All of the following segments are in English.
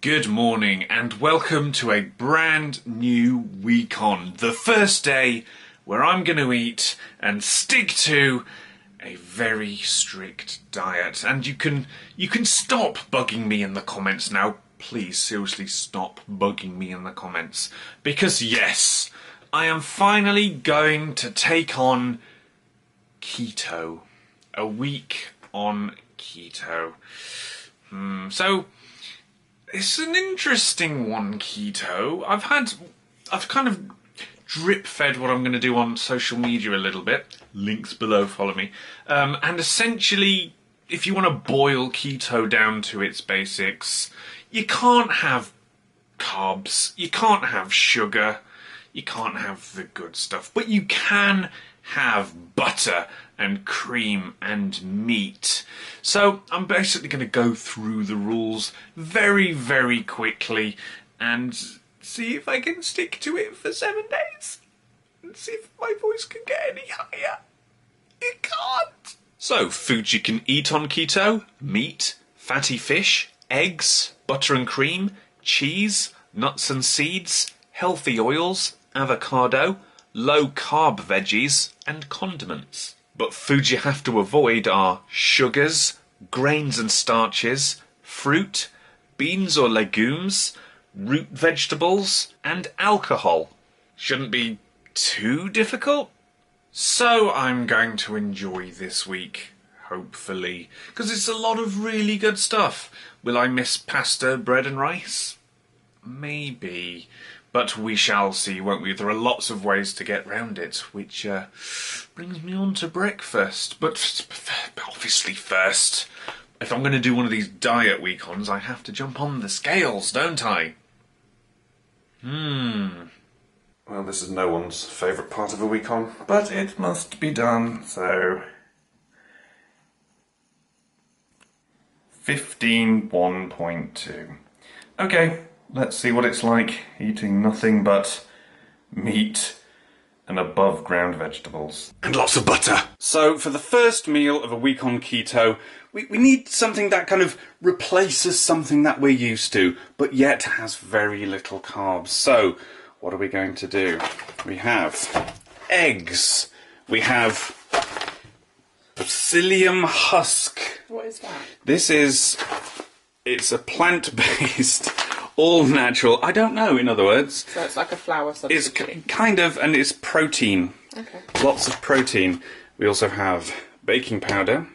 Good morning and welcome to a brand new week on. The first day where I'm going to eat and stick to a very strict diet. And you can stop bugging me in the comments now. Please, seriously, stop bugging me in the comments. Because yes, I am finally going to take on keto. A week on keto. So it's an interesting one, keto. I've kind of drip fed what I'm going to do on social media a little bit. Links below, follow me. And essentially, if you want to boil keto down to its basics, you can't have carbs, you can't have sugar, you can't have the good stuff, but you can have butter and cream and meat. So I'm basically going to go through the rules very, very quickly and see if I can stick to it for 7 days and see if my voice can get any higher. It can't. So, foods you can eat on keto: meat, fatty fish, eggs, butter and cream, cheese, nuts and seeds, healthy oils, avocado, low-carb veggies, and condiments. But foods you have to avoid are sugars, grains and starches, fruit, beans or legumes, root vegetables, and alcohol. Shouldn't be too difficult. So I'm going to enjoy this week, hopefully, because it's a lot of really good stuff. Will I miss pasta, bread and rice? Maybe. But we shall see, won't we? There are lots of ways to get round it, which brings me on to breakfast. But obviously first, if I'm going to do one of these diet week-ons, I have to jump on the scales, don't I? Well, this is no one's favourite part of a week-on, but it must be done, so 15.1.2. Okay. Let's see what it's like eating nothing but meat and above ground vegetables. And lots of butter. So for the first meal of a week on keto, we need something that kind of replaces something that we're used to, but yet has very little carbs. So what are we going to do? We have eggs. We have psyllium husk. What is that? It's a plant-based, all natural. I don't know, in other words. So it's like a flour substitute. It's kind of, and it's protein. Okay. Lots of protein. We also have baking powder.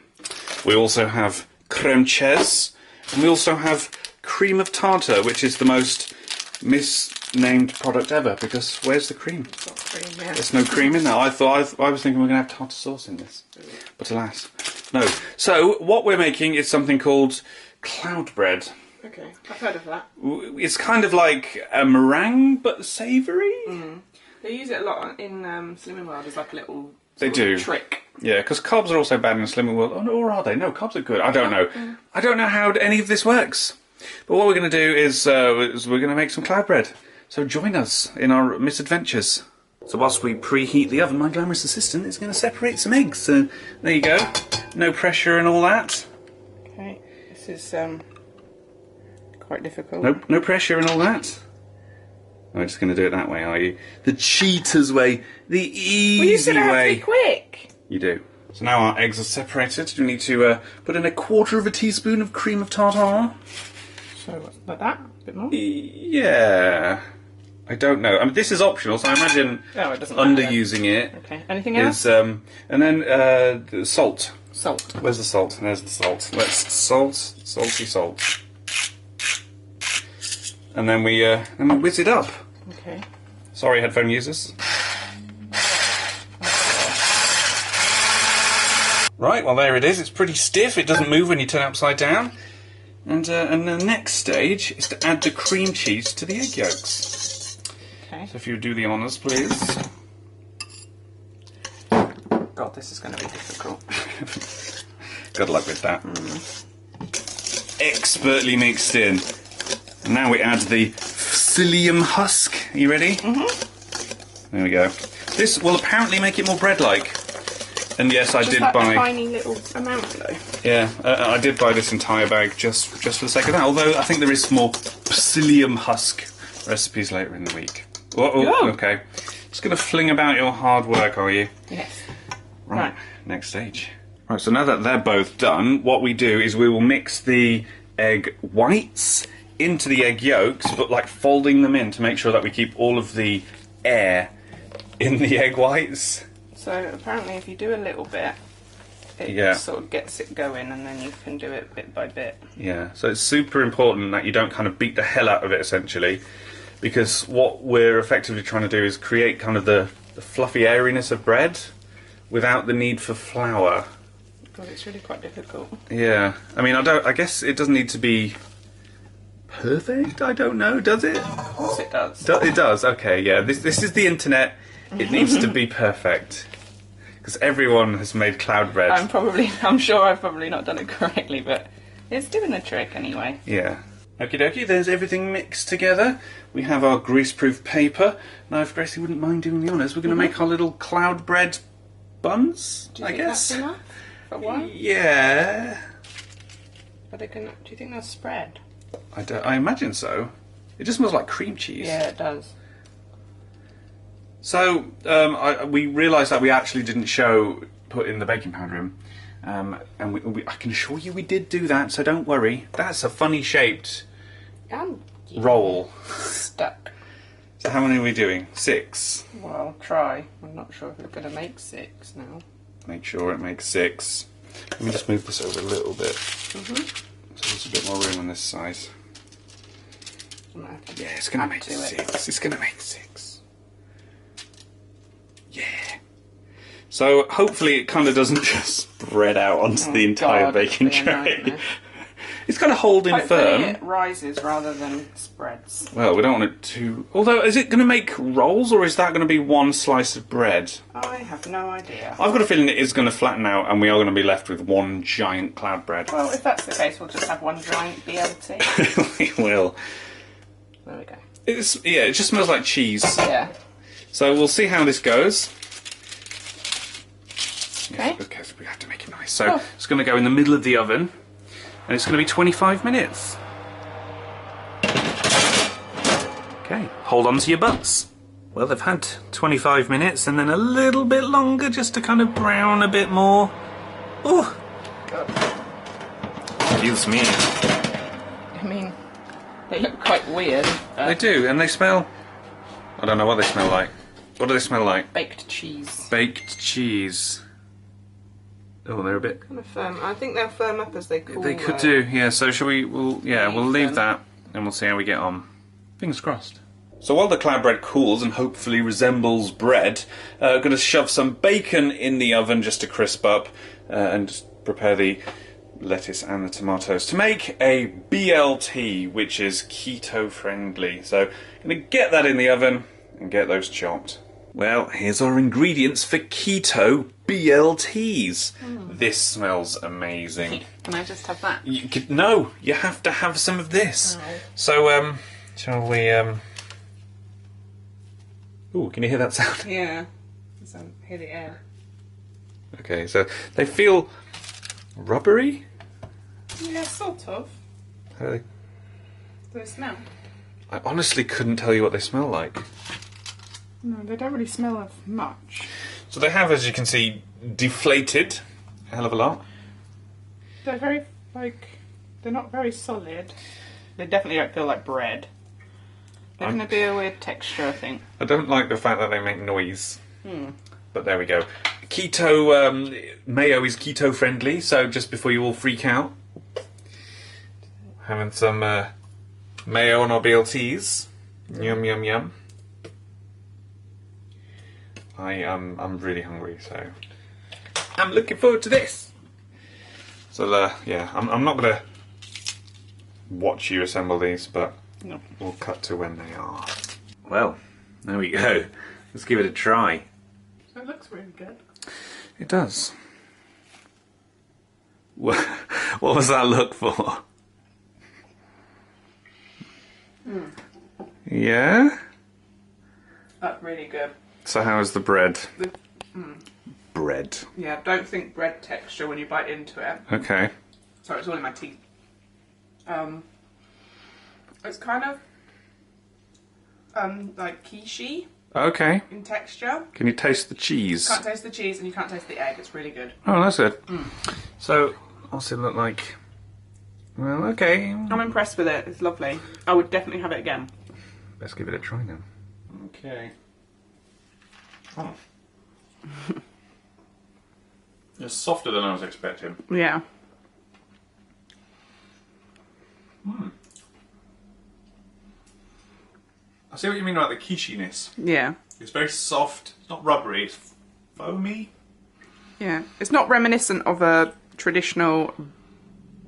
We also have creme cheese. And we also have cream of tartar, which is the most misnamed product ever, because where's the cream? It's not cream, yeah. There's no cream in there. I was thinking we're going to have tartar sauce in this. But alas, no. So what we're making is something called cloud bread. Okay, I've heard of that. It's kind of like a meringue, but savoury. They use it a lot in Slimming World as like a little trick. Yeah, because carbs are also bad in Slimming World. Oh, no, or are they? No, carbs are good. I don't know. I don't know how any of this works. But what we're going to do is we're going to make some cloud bread. So join us in our misadventures. So whilst we preheat the oven, my glamorous assistant is going to separate some eggs. So there you go. No pressure and all that. Okay, this is quite difficult. No pressure and all that. I'm just going to do it that way, are you? The cheater's way. The easy way. Well, you said I have to be quick. You do. So now our eggs are separated. We need to put in 1/4 teaspoon of cream of tartar. So like that? A bit more? Yeah. I don't know. I mean, this is optional, so I imagine it doesn't matter, underusing it. Okay. Anything else? And then salt. Salt. Where's the salt? There's the salt. Let's salty salt. And then we whiz it up. Okay. Sorry, headphone users. Right, well there it is. It's pretty stiff. It doesn't move when you turn it upside down. And the next stage is to add the cream cheese to the egg yolks. Okay. So if you would do the honours, please. God, this is going to be difficult. Good luck with that. Expertly mixed in. And now we add the psyllium husk. Are you ready? There we go. This will apparently make it more bread-like. And yes, I did buy... a tiny little amount though. Yeah, I did buy this entire bag just for the sake of that, although I think there is more psyllium husk recipes later in the week. Oh, okay. Just going to fling about your hard work, are you? Yes. Right, next stage. Right, so now that they're both done, what we do is we will mix the egg whites into the egg yolks, but like folding them in to make sure that we keep all of the air in the egg whites. So apparently if you do a little bit, it sort of gets it going, and then you can do it bit by bit. Yeah, so it's super important that you don't kind of beat the hell out of it, essentially, because what we're effectively trying to do is create kind of the fluffy airiness of bread without the need for flour. Because it's really quite difficult. Yeah, I mean, I guess it doesn't need to be perfect. I don't know. Does it? Of course it does. It does. Okay. Yeah. This is the internet. It needs to be perfect because everyone has made cloud bread. I'm sure I've probably not done it correctly, but it's doing the trick anyway. Yeah. Okie dokie. There's everything mixed together. We have our greaseproof paper. Now, if Gracie wouldn't mind doing the honours, we're going to make our little cloud bread buns. Do you think that's enough for one? Yeah. But do you think they'll spread? I imagine so. It just smells like cream cheese. Yeah, it does. So we realised that we actually didn't put in the baking powder in, and I can assure you we did do that. So don't worry. That's a funny shaped roll. Stuck. So how many are we doing? 6. Well, I'll try. I'm not sure if we're going to make 6 now. Make sure it makes 6. Let me just move this over a little bit. So there's a bit more room on this side. Yeah, it's going to make 6. It's going to make 6. Yeah. So hopefully it kind of doesn't just spread out onto the entire baking tray. It's got to hold in firm. It rises rather than spreads. Well, we don't want it to... Although, is it going to make rolls, or is that going to be one slice of bread? I have no idea. I've got a feeling it is going to flatten out, and we are going to be left with one giant cloud bread. Well, if that's the case, we'll just have one giant BLT. We will. There we go. It just smells like cheese. Yeah. So we'll see how this goes. Okay. Okay, so we have to make it nice. So it's going to go in the middle of the oven, and it's going to be 25 minutes. Okay, hold on to your butts. Well, they've had 25 minutes and then a little bit longer just to kind of brown a bit more. Oh! Excuse me. I mean, they look quite weird. They do, and they smell... I don't know what they smell like. What do they smell like? Baked cheese. Baked cheese. Oh, they're a bit... Kind of firm. I think they'll firm up as they cool. They could do, yeah. So shall we... we'll leave that and we'll see how we get on. Fingers crossed. So while the cloud bread cools and hopefully resembles bread, I'm going to shove some bacon in the oven just to crisp up and just prepare the lettuce and the tomatoes to make a BLT, which is keto friendly. So I'm going to get that in the oven and get those chopped. Well, here's our ingredients for keto BLTs. This smells amazing. Can I just have that? No, you have to have some of this. Oh. So, shall we, Ooh, can you hear that sound? Yeah. So, hear the air. Okay, so they feel rubbery? Yeah, sort of. How do Do they smell? I honestly couldn't tell you what they smell like. No, they don't really smell of much. So they have, as you can see, deflated a hell of a lot. They're very, they're not very solid. They definitely don't feel like bread. They're going to be a weird texture, I think. I don't like the fact that they make noise. But there we go. Keto, mayo is keto friendly, so just before you all freak out, having some mayo on our BLTs. Yum, yum, yum. I'm really hungry, so I'm looking forward to this. So yeah, I'm not gonna watch you assemble these, but we'll cut to when they are. Well, there we go. Let's give it a try. It looks really good. It does. What was that look for? Yeah? That's really good. So how is the bread? bread. Yeah, don't think bread texture when you bite into it. Okay. Sorry, it's all in my teeth. It's kind of like quiche Okay. in texture. Can you taste the cheese? You can't taste the cheese and you can't taste the egg. It's really good. Oh, that's good. So, what's it look like? Well, okay. I'm impressed with it. It's lovely. I would definitely have it again. Let's give it a try then. Okay. Oh. It's softer than I was expecting. Yeah. I see what you mean about the quiche-ness. Yeah. It's very soft. It's not rubbery. It's foamy. Yeah. It's not reminiscent of a traditional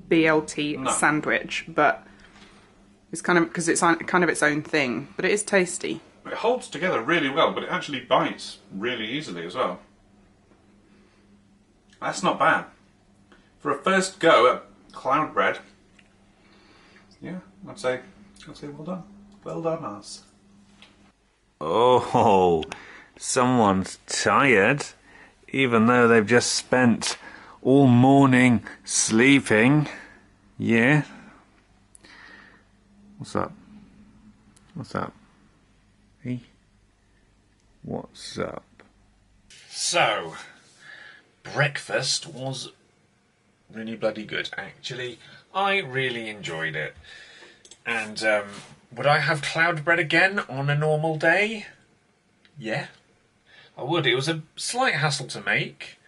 BLT sandwich, but it's kind of because it's kind of its own thing. But it is tasty. It holds together really well, but it actually bites really easily as well. That's not bad. For a first go at cloud bread, yeah, I'd say well done. Well done, us. Oh, someone's tired, even though they've just spent all morning sleeping. Yeah. What's up? What's up? Hey? What's up? So, breakfast was really bloody good, actually. I really enjoyed it. And, would I have cloud bread again on a normal day? Yeah, I would. It was a slight hassle to make.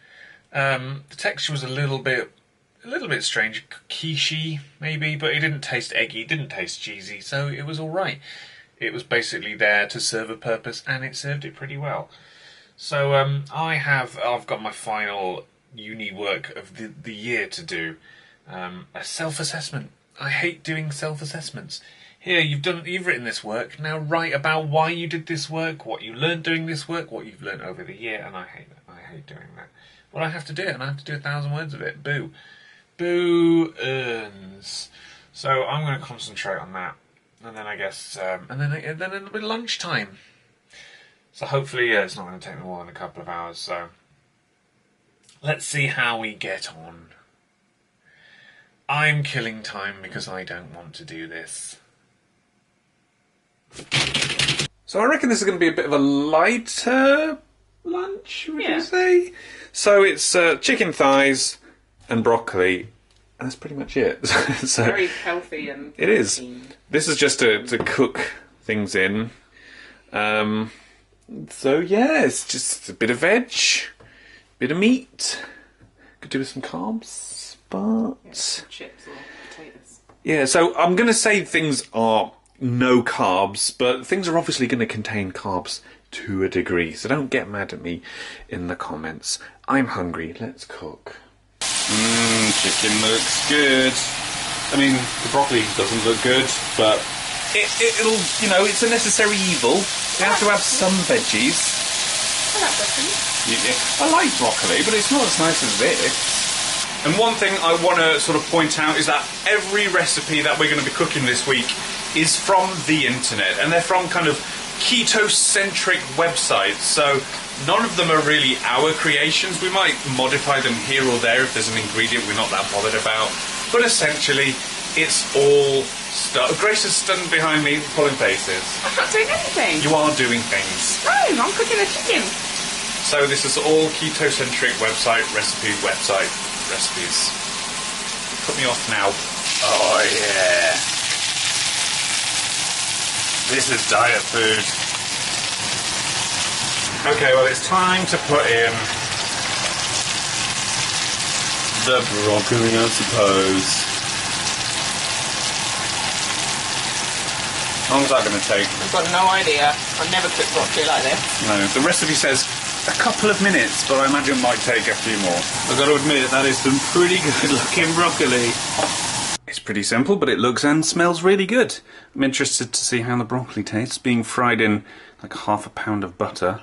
The texture was a little bit strange, quiche maybe, but it didn't taste eggy, it didn't taste cheesy, so it was all right. It was basically there to serve a purpose, and it served it pretty well. So I've got my final uni work of the year to do, a self-assessment. I hate doing self-assessments. Here, you've written this work. Now write about why you did this work, what you learned doing this work, what you've learned over the year, and I hate that. I hate doing that. But I have to do it, and I have to do 1,000 words of it. Boo. Boo earns. So I'm going to concentrate on that. And then I guess, and then it'll be lunchtime. So hopefully, it's not going to take me more than a couple of hours. So let's see how we get on. I'm killing time because I don't want to do this. So I reckon this is going to be a bit of a lighter lunch, would you say? So it's chicken thighs and broccoli, and that's pretty much it. So very healthy and it is. This is just to cook things in. So yeah, it's just a bit of veg, bit of meat. Could do with some carbs, but chips or potatoes. Yeah, so I'm going to say things are no carbs, but things are obviously going to contain carbs to a degree. So don't get mad at me in the comments. I'm hungry. Let's cook. Chicken looks good. I mean, the broccoli doesn't look good, but it'll, you know, it's a necessary evil. You have to have some veggies. I like broccoli. I like broccoli, but it's not as nice as this. And one thing I want to sort of point out is that every recipe that we're going to be cooking this week is from the internet, and they're from kind of keto-centric websites, so none of them are really our creations. We might modify them here or there if there's an ingredient we're not that bothered about, but essentially it's all stuff. Grace is standing behind me pulling faces. I'm not doing anything. You are doing things. No, I'm cooking a chicken. So this is all keto-centric recipes. Cut me off now. oh yeah. This is diet food. Okay, well it's time to put in The broccoli, I suppose. How long is that going to take? I've got no idea. I've never cooked broccoli like this. No, the recipe says a couple of minutes, but I imagine it might take a few more. I've got to admit, that is some pretty good looking broccoli. It's pretty simple, but it looks and smells really good. I'm interested to see how the broccoli tastes, being fried in like half a pound of butter.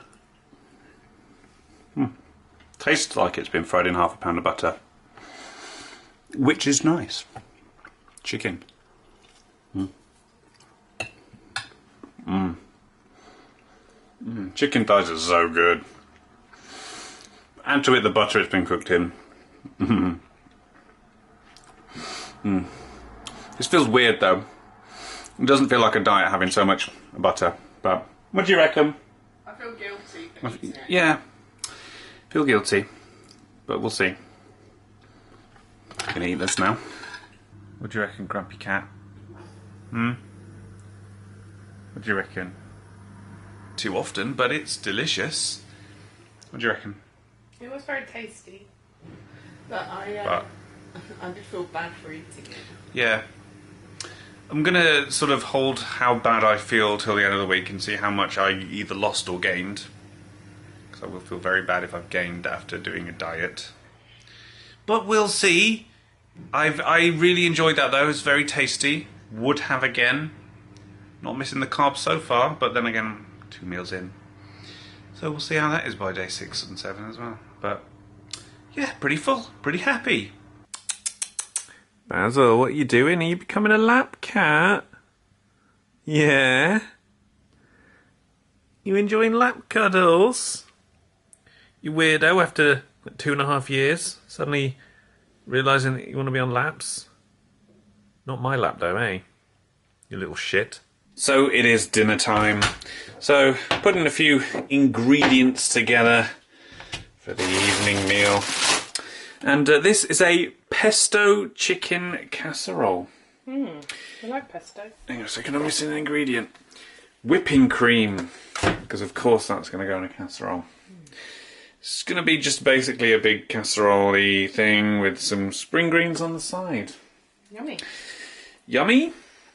Tastes like it's been fried in half a pound of butter, which is nice. Chicken. Chicken thighs are so good. Add to it the butter it's been cooked in. This feels weird though. It doesn't feel like a diet having so much butter. But what do you reckon? I feel guilty for eating it. Yeah, feel guilty, but we'll see. I'm gonna eat this now. What do you reckon, Grumpy Cat? What do you reckon? Too often, but it's delicious. What do you reckon? It was very tasty, but But I did feel bad for eating it. yeah, I'm gonna sort of hold how bad I feel till the end of the week and see how much I either lost or gained. Because I will feel very bad if I've gained after doing a diet. But we'll see. I really enjoyed that though. It was very tasty. Would have again. Not missing the carbs so far, but then again, 2 meals in. So we'll see how that is by day 6 and 7 as well. But yeah, pretty full, pretty happy. Basil, what are you doing? Are you becoming a lap cat? Yeah? You enjoying lap cuddles? You weirdo after 2.5 years, suddenly realising that you want to be on laps? Not my lap though, eh? You little shit. So it is dinner time. So putting a few ingredients together for the evening meal. And this is a pesto chicken casserole. I like pesto. Hang on a second, I'm missing an ingredient. Whipping cream. Because of course that's going to go in a casserole. It's going to be just basically a big casserole-y thing with some spring greens on the side. Yummy. Yummy?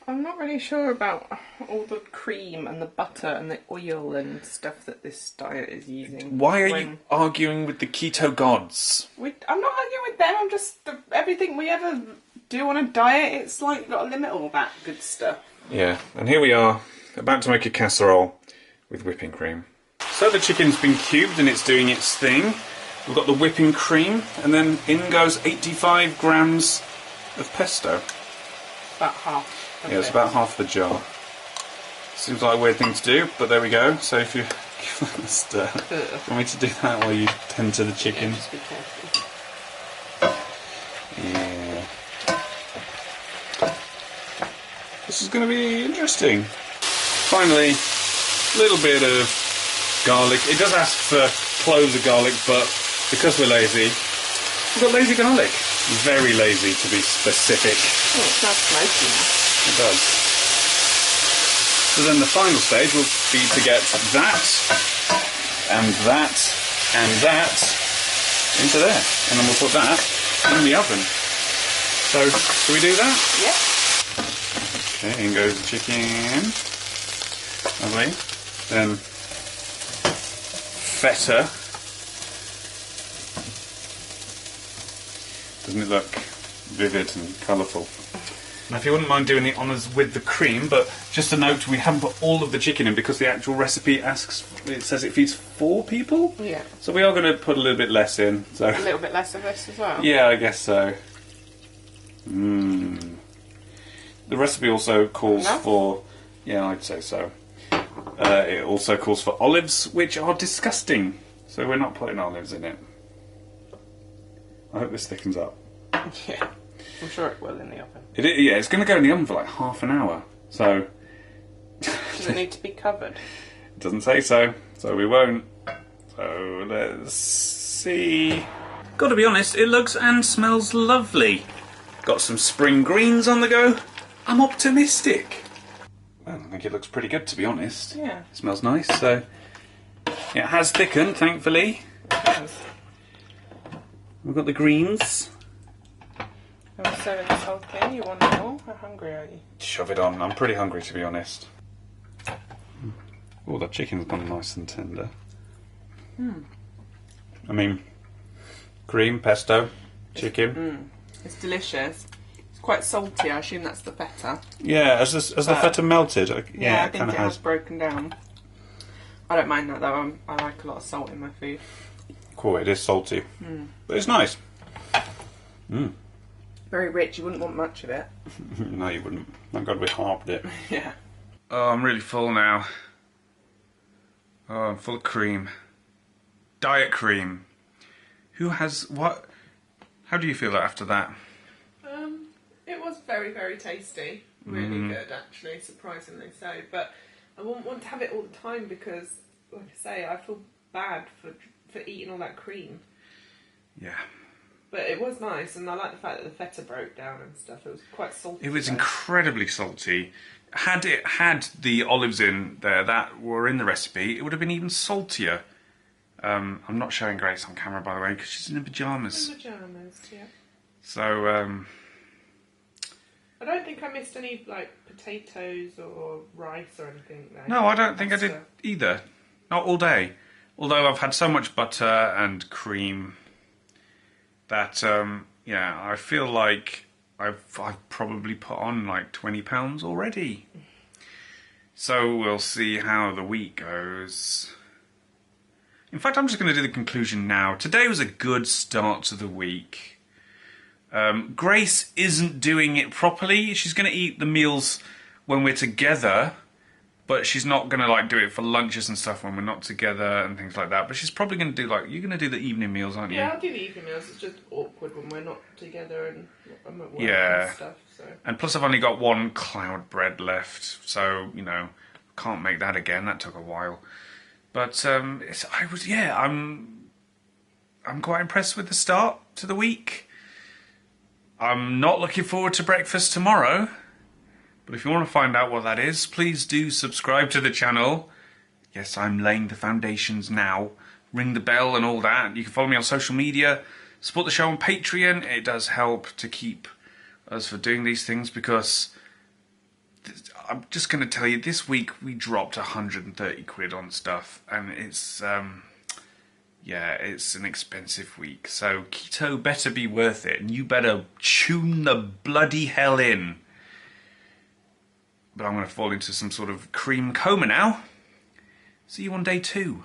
I'm not really sure about all the cream and the butter and the oil and stuff that this diet is using. Why are you arguing with the keto gods? I'm not arguing with them, I'm just... everything we ever do on a diet, it's like got to limit all that good stuff. Yeah, and here we are, about to make a casserole with whipping cream. So the chicken's been cubed and it's doing its thing. We've got the whipping cream, and then in goes 85 grams of pesto. About half. Yeah, it's about half the jar. Seems like a weird thing to do, but there we go. So if you give that a stir, do you want me to do that while you tend to the chicken? Yeah, just be careful. Yeah. This is going to be interesting. Finally, a little bit of garlic. It does ask for cloves of garlic, but because we're lazy, we've got lazy garlic. Very lazy, to be specific. Oh, it smells smoky now. It does. So then the final stage will be to get that, and that, and that into there. And then we'll put that in the oven. So, shall we do that? Yeah. Okay, in goes the chicken. Lovely. Then feta. Doesn't it look vivid and colourful? Now if you wouldn't mind doing the honours with the cream, but just a note, we haven't put all of the chicken in because the actual recipe it says it feeds 4 people. Yeah. So we are going to put a little bit less in. So A little bit less of this as well. yeah, I guess so. The recipe also calls for... Yeah, I'd say so. It also calls for olives, which are disgusting. So we're not putting olives in it. I hope this thickens up. Yeah. I'm sure it will in the oven. Yeah, it's going to go in the oven for like half an hour. So... Does it need to be covered? It doesn't say so, so we won't. So let's see. Got to be honest, it looks and smells lovely. Got some spring greens on the go. I'm optimistic. Well, I think it looks pretty good, to be honest. Yeah. It smells nice, so... Yeah, it has thickened, thankfully. Yes. We've got the greens. I'm serving this whole thing. You want it all? How hungry are you? Shove it on. I'm pretty hungry, to be honest. Oh, that chicken's gone nice and tender. I mean, cream, pesto, chicken. It's delicious. It's quite salty. I assume that's the feta. Yeah, has the feta melted? Yeah, I it think kind it of has has. broken down. I don't mind that though. I like a lot of salt in my food. Cool, it is salty. But it's nice. Very rich. You wouldn't want much of it. No, you wouldn't. Thank God we halved it. Yeah. Oh, I'm really full now. Oh, I'm full of cream. Diet cream. Who has what? How do you feel after that? It was very, very tasty. Really good, actually, surprisingly so. But I wouldn't want to have it all the time because, like I say, I feel bad for eating all that cream. Yeah. But it was nice, and I like the fact that the feta broke down and stuff. It was quite salty. It was incredibly salty. Had it had the olives in there that were in the recipe, it would have been even saltier. I'm not showing Grace on camera, by the way, because she's in her pyjamas. In pyjamas, yeah. So, I don't think I missed any, like, potatoes or rice or anything there. no, I don't think I did either. Not all day. Although I've had so much butter and cream that, yeah, I feel like I've probably put on like 20 pounds already. So we'll see how the week goes. In fact, I'm just going to do the conclusion now. Today was a good start to the week. Grace isn't doing it properly. She's going to eat the meals when we're together, but she's not going to like do it for lunches and stuff when we're not together and things like that. But she's probably going to do like, you're going to do the evening meals, aren't you? Yeah, I'll do the evening meals. It's just awkward when we're not together and I'm at work Yeah. and stuff. So. And plus I've only got one cloud bread left, so, you know, can't make that again. That took a while. But I'm quite impressed with the start to the week. I'm not looking forward to breakfast tomorrow, but if you want to find out what that is, please do subscribe to the channel. Yes, I'm laying the foundations now. Ring the bell and all that. You can follow me on social media, support the show on Patreon. It does help to keep us for doing these things because I'm just going to tell you, this week we dropped 130 quid on stuff, and it's yeah, it's an expensive week. So keto better be worth it, and you better tune the bloody hell in. But I'm going to fall into some sort of cream coma now. See you on day 2.